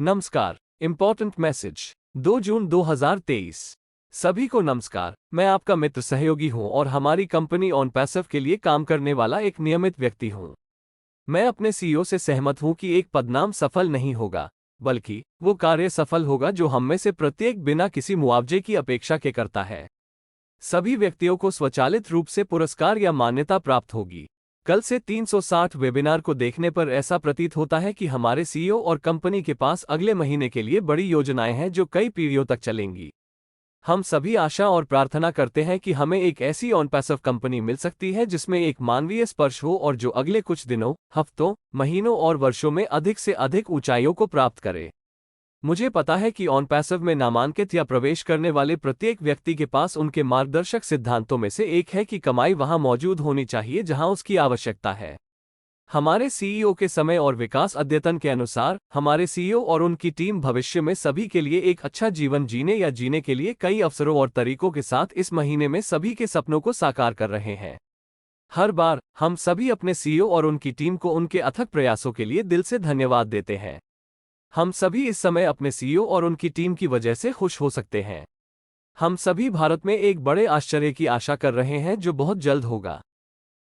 नमस्कार। Important message 2 जून 2023। सभी को नमस्कार। मैं आपका मित्र सहयोगी हूं और हमारी कंपनी ऑनपैसिव के लिए काम करने वाला एक नियमित व्यक्ति हूं। मैं अपने सीईओ से सहमत हूं कि एक पदनाम सफल नहीं होगा, बल्कि वो कार्य सफल होगा जो हम में से प्रत्येक बिना किसी मुआवजे की अपेक्षा के करता है। सभी व्यक्तियों को स्वचालित रूप से पुरस्कार या मान्यता प्राप्त होगी। कल से 360 वेबिनार को देखने पर ऐसा प्रतीत होता है कि हमारे सीईओ और कंपनी के पास अगले महीने के लिए बड़ी योजनाएं हैं जो कई पीढ़ियों तक चलेंगी। हम सभी आशा और प्रार्थना करते हैं कि हमें एक ऐसी ऑनपैसिव कंपनी मिल सकती है जिसमें एक मानवीय स्पर्श हो और जो अगले कुछ दिनों, हफ्तों, महीनों और वर्षों में अधिक से अधिक ऊंचाइयों को प्राप्त करे। मुझे पता है कि ऑनपैसिव में नामांकित या प्रवेश करने वाले प्रत्येक व्यक्ति के पास उनके मार्गदर्शक सिद्धांतों में से एक है कि कमाई वहां मौजूद होनी चाहिए जहां उसकी आवश्यकता है। हमारे सीईओ के समय और विकास अद्यतन के अनुसार, हमारे सीईओ और उनकी टीम भविष्य में सभी के लिए एक अच्छा जीवन जीने या जीने के लिए कई अवसरों और तरीकों के साथ इस महीने में सभी के सपनों को साकार कर रहे हैं। हर बार, हम सभी अपने सीईओ और उनकी टीम को उनके अथक प्रयासों के लिए दिल से धन्यवाद देते हैं। हम सभी इस समय अपने सीईओ और उनकी टीम की वजह से खुश हो सकते हैं। हम सभी भारत में एक बड़े आश्चर्य की आशा कर रहे हैं जो बहुत जल्द होगा।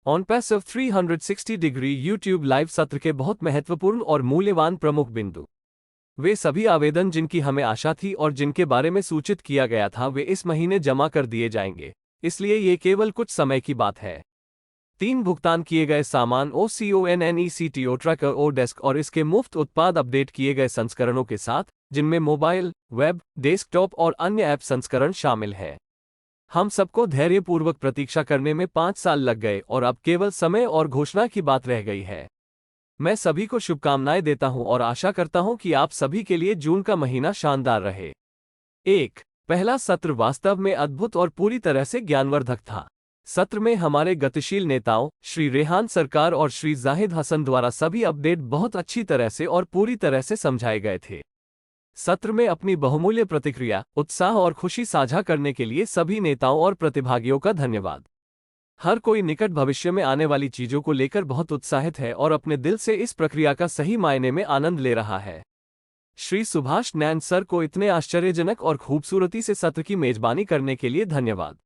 ऑनपैसिव 360 डिग्री यूट्यूब लाइव सत्र के बहुत महत्वपूर्ण और मूल्यवान प्रमुख बिंदु। वे सभी आवेदन जिनकी हमें आशा थी और जिनके बारे में सूचित किया गया था वे इस महीने जमा कर दिए जाएंगे, इसलिए ये केवल कुछ समय की बात है। 3 भुगतान किए गए सामान OCONNECTO ट्रैकर ओडेस्क और इसके मुफ्त उत्पाद अपडेट किए गए संस्करणों के साथ, जिनमें मोबाइल, वेब, डेस्कटॉप और अन्य ऐप संस्करण शामिल हैं। हम सबको धैर्यपूर्वक प्रतीक्षा करने में 5 साल लग गए और अब केवल समय और घोषणा की बात रह गई है। मैं सभी को शुभकामनाएं देता हूं और आशा करता हूं कि आप सभी के लिए जून का महीना शानदार रहे। 1. पहला सत्र वास्तव में अद्भुत और पूरी तरह से ज्ञानवर्धक था। सत्र में हमारे गतिशील नेताओं, श्री रेहान सरकार और श्री जाहिद हसन द्वारा सभी अपडेट बहुत अच्छी तरह से और पूरी तरह से समझाए गए थे। सत्र में अपनी बहुमूल्य प्रतिक्रिया, उत्साह और खुशी साझा करने के लिए सभी नेताओं और प्रतिभागियों का धन्यवाद। हर कोई निकट भविष्य में आने वाली चीजों को लेकर बहुत उत्साहित है और अपने दिल से इस प्रक्रिया का सही मायने में आनंद ले रहा है। श्री सुभाष नैन सर को इतने आश्चर्यजनक और खूबसूरती से सत्र की मेजबानी करने के लिए धन्यवाद।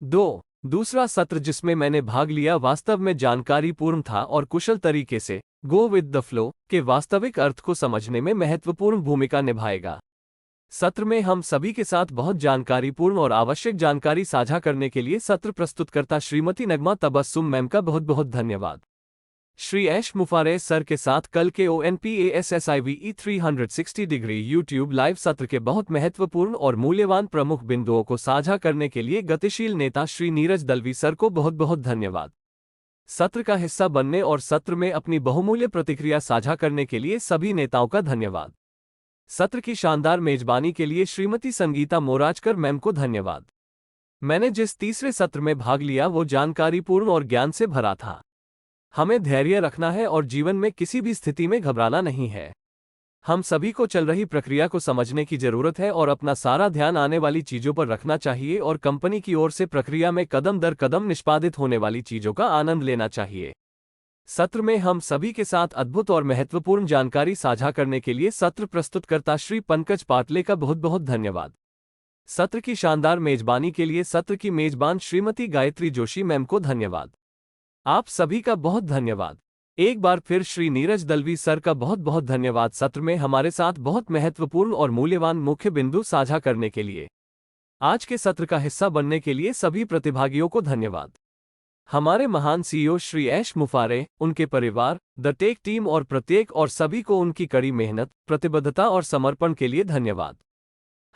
2. दूसरा सत्र जिसमें मैंने भाग लिया वास्तव में जानकारीपूर्ण था और कुशल तरीके से गो विद द फ्लो के वास्तविक अर्थ को समझने में महत्वपूर्ण भूमिका निभाएगा। सत्र में हम सभी के साथ बहुत जानकारीपूर्ण और आवश्यक जानकारी साझा करने के लिए सत्र प्रस्तुतकर्ता श्रीमती नगमा तबस्सुम मैम का बहुत बहुत धन्यवाद। श्री ऐश मुफारे सर के साथ कल के ONPASSIVE 360 डिग्री यूट्यूब लाइव सत्र के बहुत महत्वपूर्ण और मूल्यवान प्रमुख बिंदुओं को साझा करने के लिए गतिशील नेता श्री नीरज दलवी सर को बहुत बहुत धन्यवाद। सत्र का हिस्सा बनने और सत्र में अपनी बहुमूल्य प्रतिक्रिया साझा करने के लिए सभी नेताओं का धन्यवाद। सत्र की शानदार मेजबानी के लिए श्रीमती संगीता मोराजकर मैम को धन्यवाद। मैंने जिस तीसरे सत्र में भाग लिया वो जानकारीपूर्ण और ज्ञान से भरा था। हमें धैर्य रखना है और जीवन में किसी भी स्थिति में घबराना नहीं है। हम सभी को चल रही प्रक्रिया को समझने की जरूरत है और अपना सारा ध्यान आने वाली चीजों पर रखना चाहिए और कंपनी की ओर से प्रक्रिया में कदम दर कदम निष्पादित होने वाली चीजों का आनंद लेना चाहिए। सत्र में हम सभी के साथ अद्भुत और महत्वपूर्ण जानकारी साझा करने के लिए सत्र प्रस्तुतकर्ता श्री पंकज पाटले का बहुत बहुत धन्यवाद। सत्र की शानदार मेजबानी के लिए सत्र की मेजबान श्रीमती गायत्री जोशी मैम को धन्यवाद। आप सभी का बहुत धन्यवाद। एक बार फिर श्री नीरज दलवी सर का बहुत बहुत धन्यवाद सत्र में हमारे साथ बहुत महत्वपूर्ण और मूल्यवान मुख्य बिंदु साझा करने के लिए। आज के सत्र का हिस्सा बनने के लिए सभी प्रतिभागियों को धन्यवाद। हमारे महान सीईओ श्री ऐश मुफारे, उनके परिवार, द टेक टीम और प्रत्येक और सभी को उनकी कड़ी मेहनत, प्रतिबद्धता और समर्पण के लिए धन्यवाद।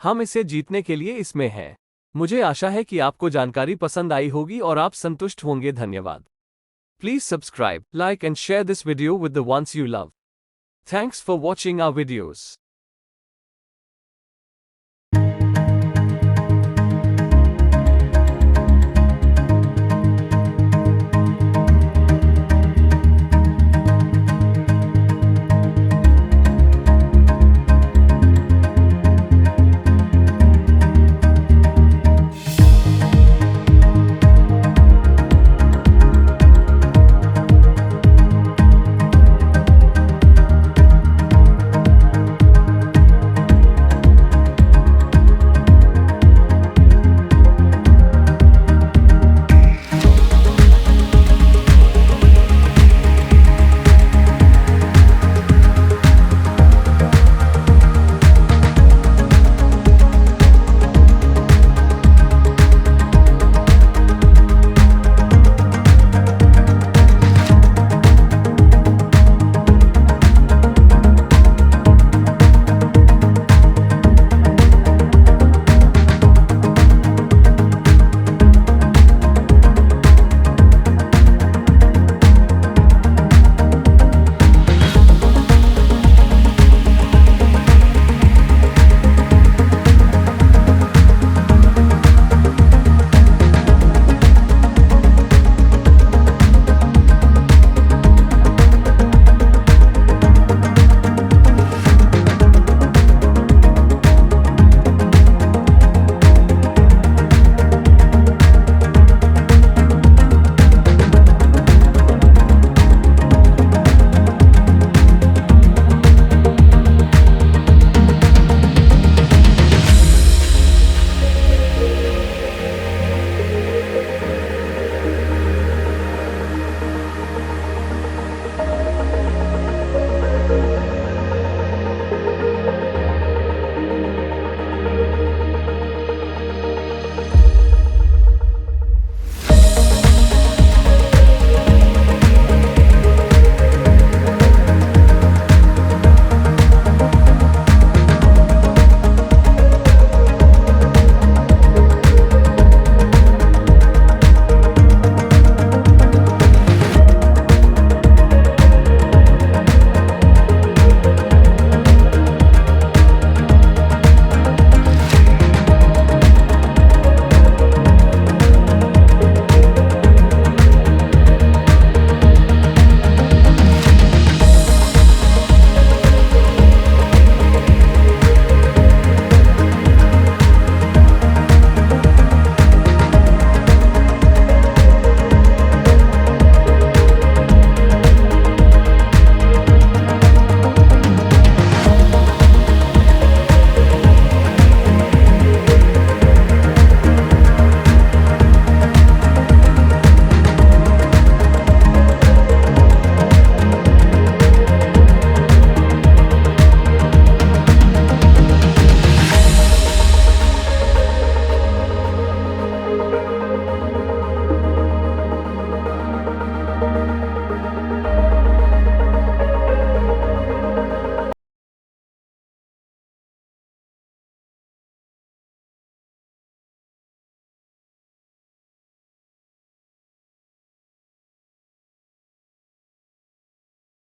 हम इसे जीतने के लिए इसमें हैं। मुझे आशा है कि आपको जानकारी पसंद आई होगी और आप संतुष्ट होंगे। धन्यवाद। Please subscribe, like and share this video with the ones you love. Thanks for watching our videos.